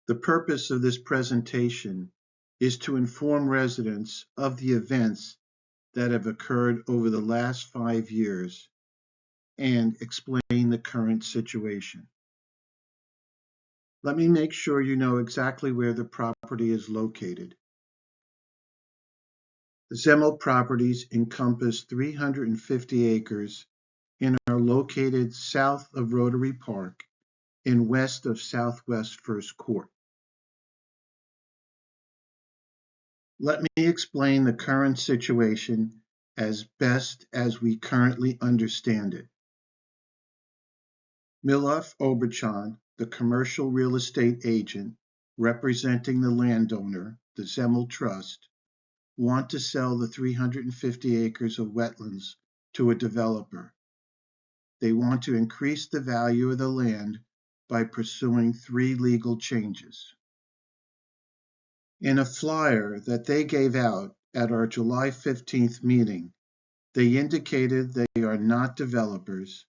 The purpose of this presentation is to inform residents of the events that have occurred over the last 5 years and explain the current situation. Let me make sure you know exactly where the property is located. The Zemmel properties encompass 350 acres and are located south of Rotary Park and west of Southwest First Court. Let me explain the current situation as best as we currently understand it. Milov Oberchan, the commercial real estate agent representing the landowner, the Zemmel Trust, want to sell the 350 acres of wetlands to a developer. They want to increase the value of the land by pursuing 3 legal changes. In a flyer that they gave out at our July 15th meeting, they indicated they are not developers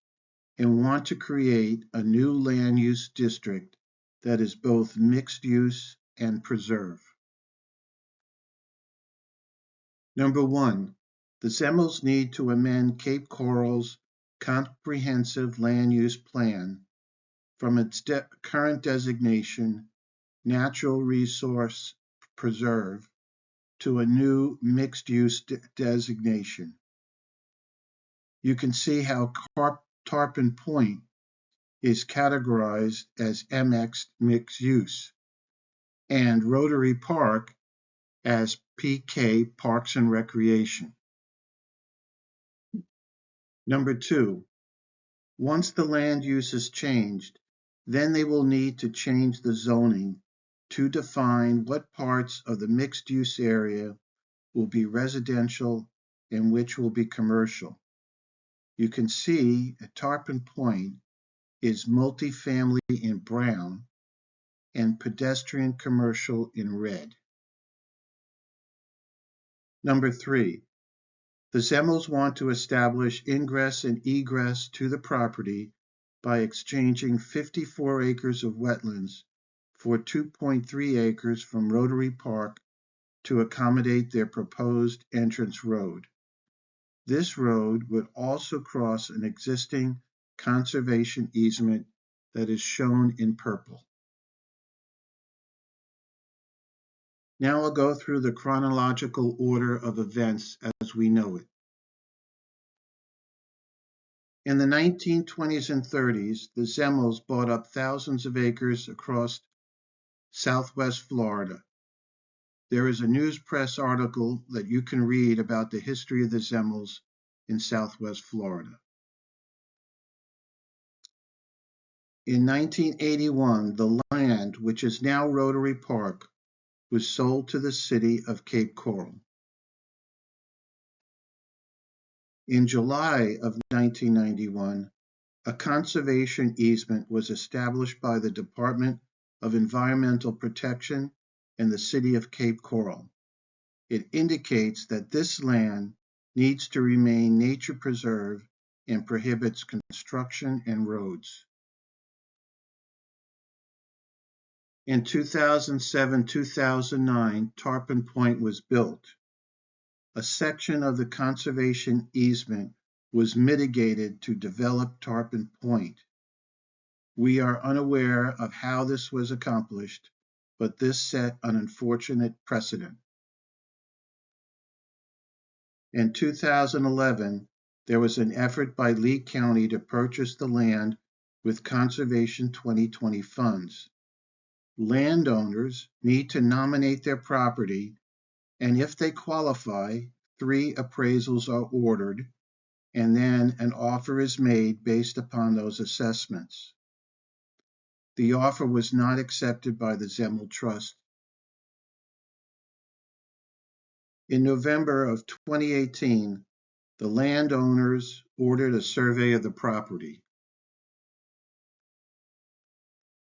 and want to create a new land use district that is both mixed use and preserve. Number 1, the Zemmels need to amend Cape Coral's comprehensive land use plan from its current designation, Natural Resource Preserve, to a new mixed-use designation. You can see how Tarpon Pointe is categorized as MX mixed use and Rotary Park as PK Parks and Recreation. Number 2, once the land use is changed, then they will need to change the zoning to define what parts of the mixed-use area will be residential and which will be commercial. You can see at Tarpon Pointe is multifamily in brown and pedestrian commercial in red. Number 3, the Zemmels want to establish ingress and egress to the property by exchanging 54 acres of wetlands for 2.3 acres from Rotary Park to accommodate their proposed entrance road. This road would also cross an existing conservation easement that is shown in purple. Now I'll go through the chronological order of events as we know it. In the 1920s and 30s, the Zemmels bought up thousands of acres across Southwest Florida. There is a news press article that you can read about the history of the Zemmels in Southwest Florida. In 1981, the land, which is now Rotary Park, was sold to the city of Cape Coral. In July of 1991, a conservation easement was established by the Department of Environmental Protection and the City of Cape Coral. It indicates that this land needs to remain nature preserve and prohibits construction and roads. In 2007-2009, Tarpon Pointe was built. A section of the conservation easement was mitigated to develop Tarpon Pointe. We are unaware of how this was accomplished, but this set an unfortunate precedent. In 2011, there was an effort by Lee County to purchase the land with Conservation 2020 funds. Landowners need to nominate their property, and if they qualify, 3 appraisals are ordered, and then an offer is made based upon those assessments. The offer was not accepted by the Zemmel Trust. In November of 2018, the landowners ordered a survey of the property.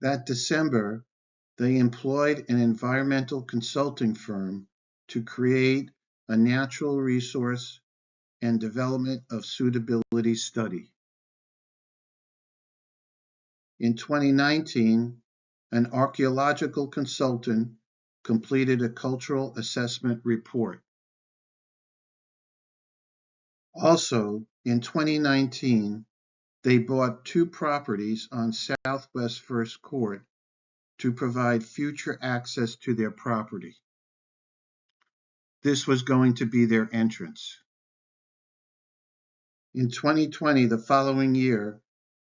That December, they employed an environmental consulting firm to create a natural resource and development of suitability study. In 2019, An archaeological consultant completed a cultural assessment report. Also, in 2019, they bought 2 properties on Southwest First Court to provide future access to their property. This was going to be their entrance. In 2020, the following year,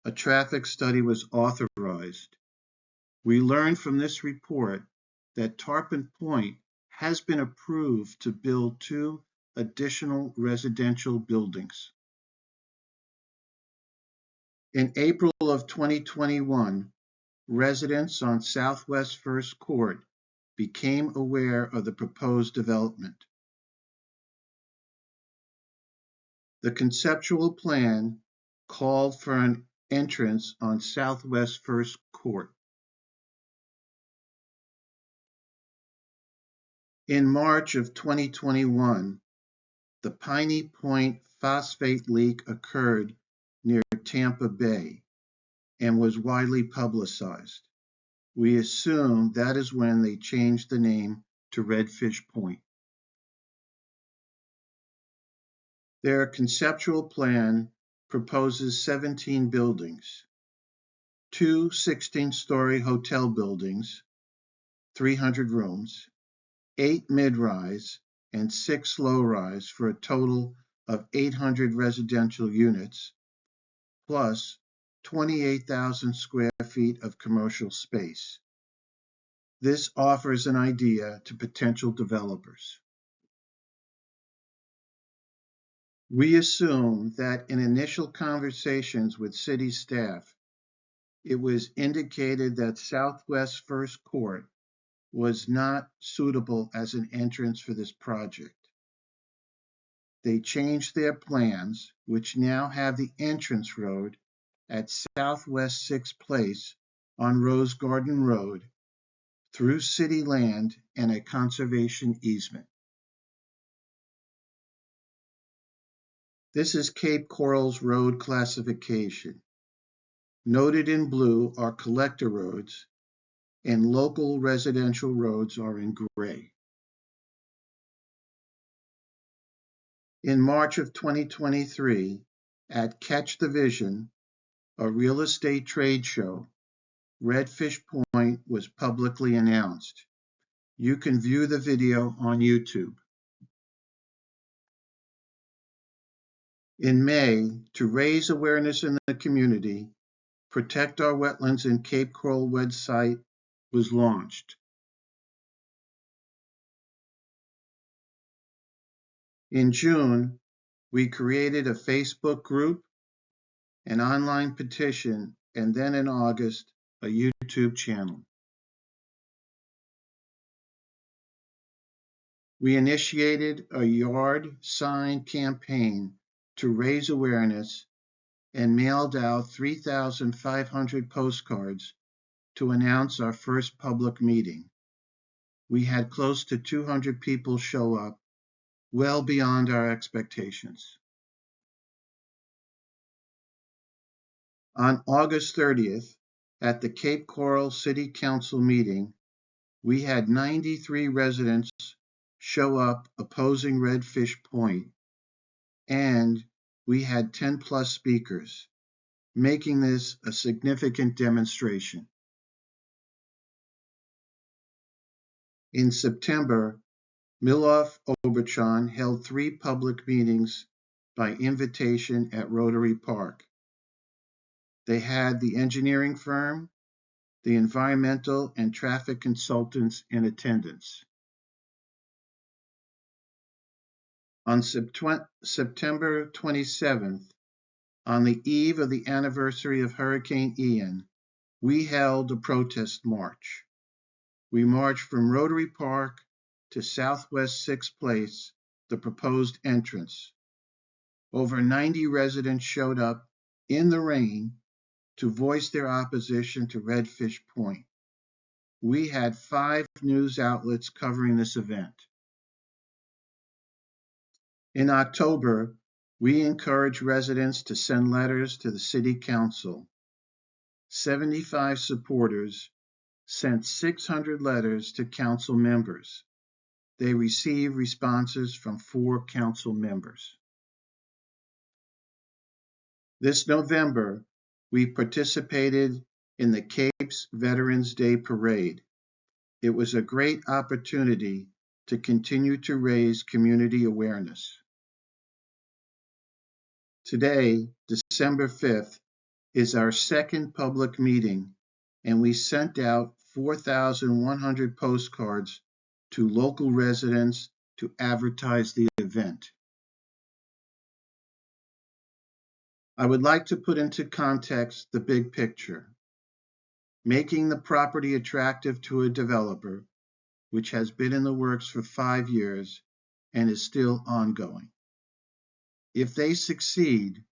a traffic study was authorized. We learned from this report that Tarpon Pointe has been approved to build 2 additional residential buildings. In April of 2021, residents on Southwest First Court became aware of the proposed development. The conceptual plan called for an entrance on Southwest First Court. In March of 2021, the Piney Point phosphate leak occurred near Tampa Bay and was widely publicized. We assume that is when they changed the name to Redfish Point. Their conceptual plan proposes 17 buildings, 2 16-story hotel buildings, 300 rooms, 8 mid-rise, and 6 low-rise for a total of 800 residential units, plus 28,000 square feet of commercial space. This offers an idea to potential developers. We assume that in initial conversations with city staff, it was indicated that Southwest First Court was not suitable as an entrance for this project. They changed their plans, which now have the entrance road at Southwest 6th Place on Rose Garden Road through city land and a conservation easement. This is Cape Coral's road classification. Noted in blue are collector roads, and local residential roads are in gray. In March of 2023, at Catch the Vision, a real estate trade show, Redfish Point was publicly announced. You can view the video on YouTube. In May, to raise awareness in the community, Protect Our Wetlands in Cape Coral website was launched. In June, we created a Facebook group, an online petition, and then in August, a YouTube channel. We initiated a yard sign campaign to raise awareness and mailed out 3,500 postcards to announce our first public meeting. We had close to 200 people show up, well beyond our expectations. On August 30th, at the Cape Coral City Council meeting, we had 93 residents show up opposing Redfish Point, and we had 10 plus speakers, making this a significant demonstration. In September, Milof Obertron held 3 public meetings by invitation at Rotary Park. They had the engineering firm, the environmental and traffic consultants in attendance. On September 27th, on the eve of the anniversary of Hurricane Ian, we held a protest march. We marched from Rotary Park to Southwest 6th Place, the proposed entrance. Over 90 residents showed up in the rain to voice their opposition to Redfish Point. We had 5 news outlets covering this event. In October, we encouraged residents to send letters to the City Council. 75 supporters sent 600 letters to council members. They received responses from 4 council members. This November, we participated in the Cape's Veterans Day Parade. It was a great opportunity to continue to raise community awareness. Today, December 5th, is our second public meeting, and we sent out 4,100 postcards to local residents to advertise the event. I would like to put into context the big picture. Making the property attractive to a developer, which has been in the works for 5 years and is still ongoing. If they succeed,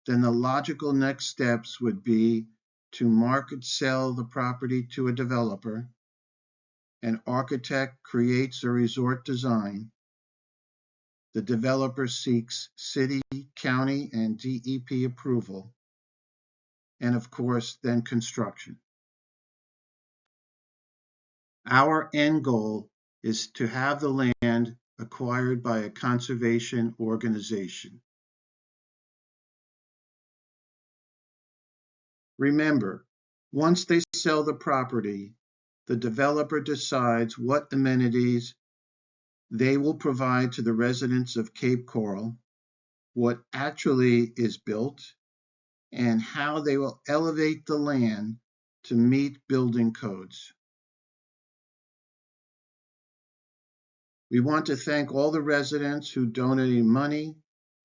then the logical next steps would be to market sell the property to a developer, an architect creates a resort design, the developer seeks city, county, and DEP approval, and of course, then construction. Our end goal is to have the land acquired by a conservation organization. Remember, once they sell the property, the developer decides what amenities they will provide to the residents of Cape Coral, what actually is built, and how they will elevate the land to meet building codes. We want to thank all the residents who donated money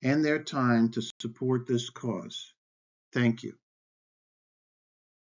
and their time to support this cause. Thank you.